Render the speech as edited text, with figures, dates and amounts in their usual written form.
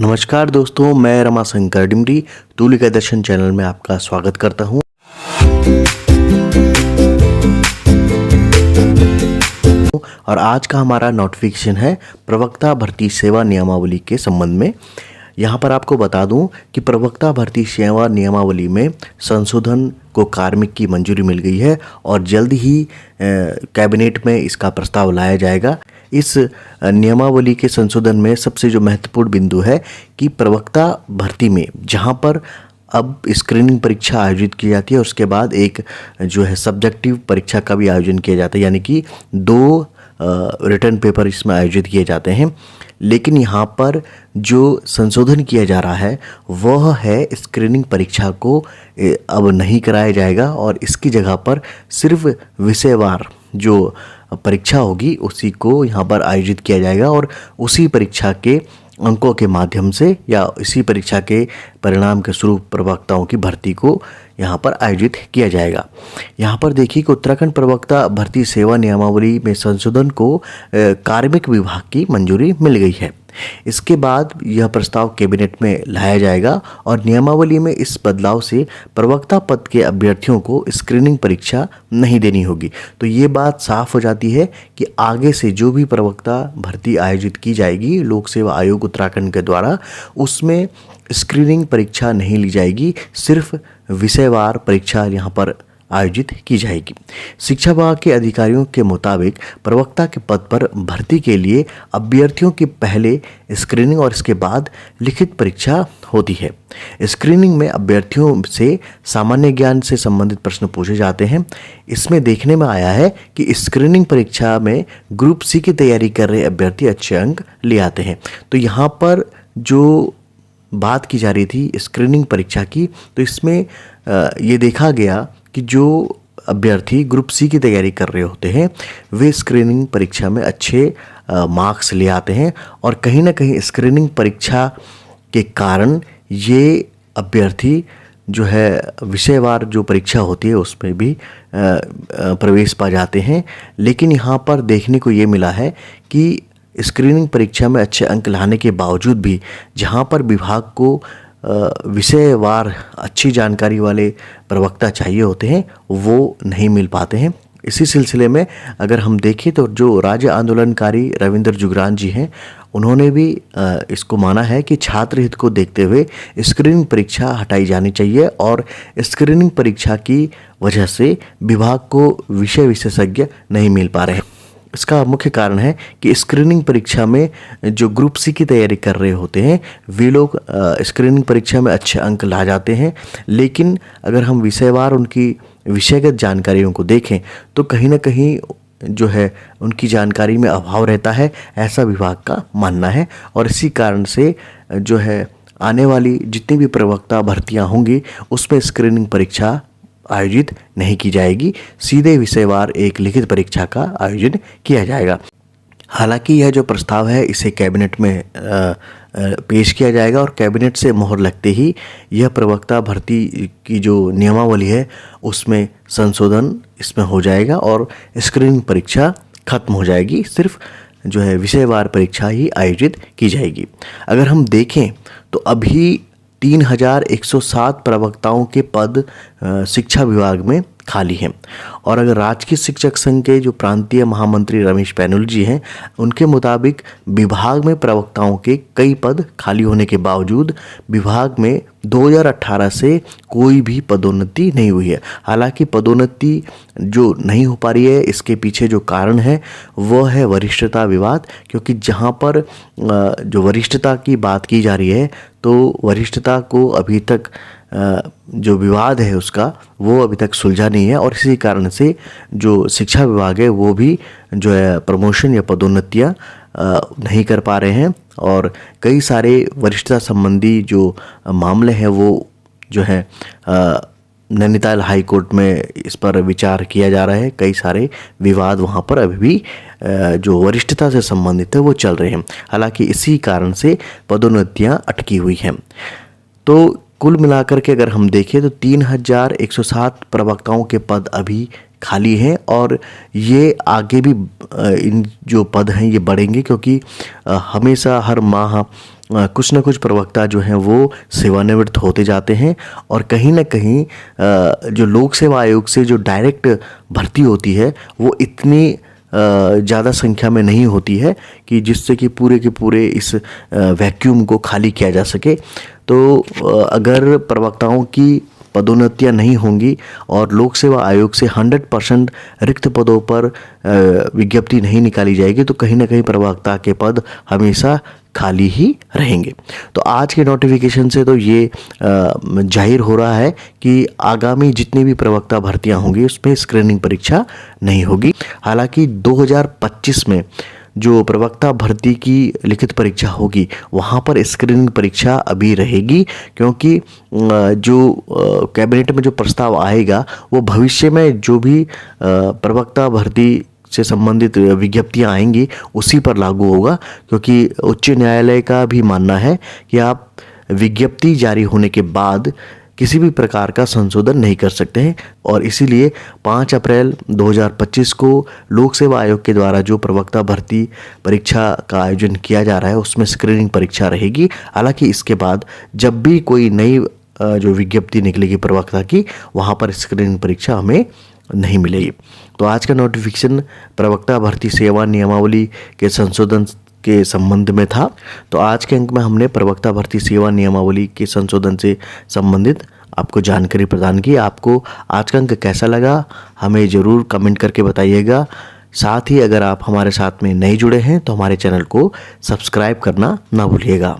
नमस्कार दोस्तों, मैं रमाशंकर डिमरी तुलिका दर्शन चैनल में आपका स्वागत करता हूं। और आज का हमारा नोटिफिकेशन है प्रवक्ता भर्ती सेवा नियमावली के संबंध में। यहाँ पर आपको बता दूं कि प्रवक्ता भर्ती सेवा नियमावली में संशोधन को कार्मिक की मंजूरी मिल गई है और जल्द ही कैबिनेट में इसका प्रस्ताव लाया जाएगा। इस नियमावली के संशोधन में सबसे जो महत्वपूर्ण बिंदु है कि प्रवक्ता भर्ती में जहाँ पर अब स्क्रीनिंग परीक्षा आयोजित की जाती है, उसके बाद एक जो है सब्जेक्टिव परीक्षा का भी आयोजन किया जाता है, यानी कि 2 रिटर्न पेपर इसमें आयोजित किए जाते हैं। लेकिन यहाँ पर जो संशोधन किया जा रहा है वह है स्क्रीनिंग परीक्षा को अब नहीं कराया जाएगा और इसकी जगह पर सिर्फ विषयवार जो परीक्षा होगी उसी को यहाँ पर आयोजित किया जाएगा और उसी परीक्षा के अंकों के माध्यम से या इसी परीक्षा के परिणाम के स्वरूप प्रवक्ताओं की भर्ती को यहाँ पर आयोजित किया जाएगा। यहाँ पर देखिए कि उत्तराखंड प्रवक्ता भर्ती सेवा नियमावली में संशोधन को कार्मिक विभाग की मंजूरी मिल गई है। इसके बाद यह प्रस्ताव कैबिनेट में लाया जाएगा और नियमावली में इस बदलाव से प्रवक्ता पद के अभ्यर्थियों को स्क्रीनिंग परीक्षा नहीं देनी होगी। तो ये बात साफ हो जाती है कि आगे से जो भी प्रवक्ता भर्ती आयोजित की जाएगी लोक सेवा आयोग उत्तराखंड के द्वारा, उसमें स्क्रीनिंग परीक्षा नहीं ली जाएगी, सिर्फ विषयवार परीक्षा यहाँ पर आयोजित की जाएगी। शिक्षा विभाग के अधिकारियों के मुताबिक प्रवक्ता के पद पर भर्ती के लिए अभ्यर्थियों की पहले स्क्रीनिंग और इसके बाद लिखित परीक्षा होती है। स्क्रीनिंग में अभ्यर्थियों से सामान्य ज्ञान से संबंधित प्रश्न पूछे जाते हैं। इसमें देखने में आया है कि स्क्रीनिंग परीक्षा में ग्रुप सी की तैयारी कर रहे अभ्यर्थी अच्छे अंक ले आते हैं। तो यहाँ पर जो बात की जा रही थी स्क्रीनिंग परीक्षा की, तो इसमें ये देखा गया कि जो अभ्यर्थी ग्रुप सी की तैयारी कर रहे होते हैं वे स्क्रीनिंग परीक्षा में अच्छे मार्क्स ले आते हैं और कहीं ना कहीं स्क्रीनिंग परीक्षा के कारण ये अभ्यर्थी जो है विषयवार जो परीक्षा होती है उसमें भी प्रवेश पा जाते हैं। लेकिन यहाँ पर देखने को ये मिला है कि स्क्रीनिंग परीक्षा में अच्छे अंक लाने के बावजूद भी जहाँ पर विभाग को विषयवार अच्छी जानकारी वाले प्रवक्ता चाहिए होते हैं वो नहीं मिल पाते हैं। इसी सिलसिले में अगर हम देखें तो जो राज्य आंदोलनकारी रविंद्र जुगरान जी हैं, उन्होंने भी इसको माना है कि छात्र हित को देखते हुए स्क्रीनिंग परीक्षा हटाई जानी चाहिए और स्क्रीनिंग परीक्षा की वजह से विभाग को विषय विशेषज्ञ नहीं मिल पा रहे हैं। इसका मुख्य कारण है कि स्क्रीनिंग परीक्षा में जो ग्रुप सी की तैयारी कर रहे होते हैं वे लोग स्क्रीनिंग परीक्षा में अच्छे अंक ला जाते हैं, लेकिन अगर हम विषयवार उनकी विषयगत जानकारियों को देखें तो कहीं ना कहीं जो है उनकी जानकारी में अभाव रहता है, ऐसा विभाग का मानना है। और इसी कारण से जो है आने वाली जितनी भी प्रवक्ता भर्तियाँ होंगी उसमें स्क्रीनिंग परीक्षा आयोजित नहीं की जाएगी, सीधे विषयवार एक लिखित परीक्षा का आयोजन किया जाएगा। हालांकि यह जो प्रस्ताव है इसे कैबिनेट में पेश किया जाएगा और कैबिनेट से मोहर लगते ही यह प्रवक्ता भर्ती की जो नियमावली है उसमें संशोधन इसमें हो जाएगा और स्क्रीनिंग परीक्षा खत्म हो जाएगी, सिर्फ जो है विषयवार परीक्षा ही आयोजित की जाएगी। अगर हम देखें तो अभी 3107 प्रवक्ताओं के पद शिक्षा विभाग में खाली हैं और अगर राजकीय शिक्षक संघ के जो प्रांतीय महामंत्री रमेश पैनुल जी हैं उनके मुताबिक विभाग में प्रवक्ताओं के कई पद खाली होने के बावजूद विभाग में 2018 से कोई भी पदोन्नति नहीं हुई है। हालांकि पदोन्नति जो नहीं हो पा रही है इसके पीछे जो कारण है वह है वरिष्ठता विवाद, क्योंकि जहां पर जो वरिष्ठता की बात की जा रही है तो वरिष्ठता को अभी तक जो विवाद है उसका वो अभी तक सुलझा नहीं है और इसी कारण से जो शिक्षा विभाग है वो भी जो है प्रमोशन या पदोन्नतियाँ नहीं कर पा रहे हैं और कई सारे वरिष्ठता संबंधी जो मामले हैं वो जो है नैनीताल हाई कोर्ट में इस पर विचार किया जा रहा है। कई सारे विवाद वहाँ पर अभी भी जो वरिष्ठता से संबंधित है वो चल रहे हैं। हालांकि इसी कारण से पदोन्नतियाँ अटकी हुई हैं। तो कुल मिलाकर के अगर हम देखें तो 3107 प्रवक्ताओं के पद अभी खाली हैं और ये आगे भी इन जो पद हैं ये बढ़ेंगे, क्योंकि हमेशा हर माह कुछ न कुछ प्रवक्ता जो हैं वो सेवानिवृत्त होते जाते हैं और कहीं ना कहीं जो लोक सेवा आयोग से जो डायरेक्ट भर्ती होती है वो इतनी ज़्यादा संख्या में नहीं होती है कि जिससे कि पूरे के पूरे इस वैक्यूम को खाली किया जा सके। तो अगर प्रवक्ताओं की पदोन्नतियां नहीं होंगी और लोक सेवा आयोग से 100% रिक्त पदों पर विज्ञप्ति नहीं निकाली जाएगी तो कहीं ना कहीं प्रवक्ता के पद हमेशा खाली ही रहेंगे। तो आज के नोटिफिकेशन से तो ये जाहिर हो रहा है कि आगामी जितनी भी प्रवक्ता भर्तियां होंगी उसमें स्क्रीनिंग परीक्षा नहीं होगी। हालांकि 2025 में जो प्रवक्ता भर्ती की लिखित परीक्षा होगी वहाँ पर स्क्रीनिंग परीक्षा अभी रहेगी, क्योंकि जो कैबिनेट में जो प्रस्ताव आएगा वो भविष्य में जो भी प्रवक्ता भर्ती से संबंधित विज्ञप्तियां आएंगी उसी पर लागू होगा, क्योंकि उच्च न्यायालय का भी मानना है कि आप विज्ञप्ति जारी होने के बाद किसी भी प्रकार का संशोधन नहीं कर सकते हैं और इसीलिए 5 अप्रैल 2025 को लोक सेवा आयोग के द्वारा जो प्रवक्ता भर्ती परीक्षा का आयोजन किया जा रहा है उसमें स्क्रीनिंग परीक्षा रहेगी। हालांकि इसके बाद जब भी कोई नई जो विज्ञप्ति निकलेगी प्रवक्ता की वहाँ पर स्क्रीनिंग परीक्षा हमें नहीं मिलेगी। तो आज का नोटिफिकेशन प्रवक्ता भर्ती सेवा नियमावली के संशोधन के संबंध में था। तो आज के अंक में हमने प्रवक्ता भर्ती सेवा नियमावली के संशोधन से संबंधित आपको जानकारी प्रदान की। आपको आज का अंक कैसा लगा हमें ज़रूर कमेंट करके बताइएगा। साथ ही अगर आप हमारे साथ में नहीं जुड़े हैं तो हमारे चैनल को सब्सक्राइब करना ना भूलिएगा।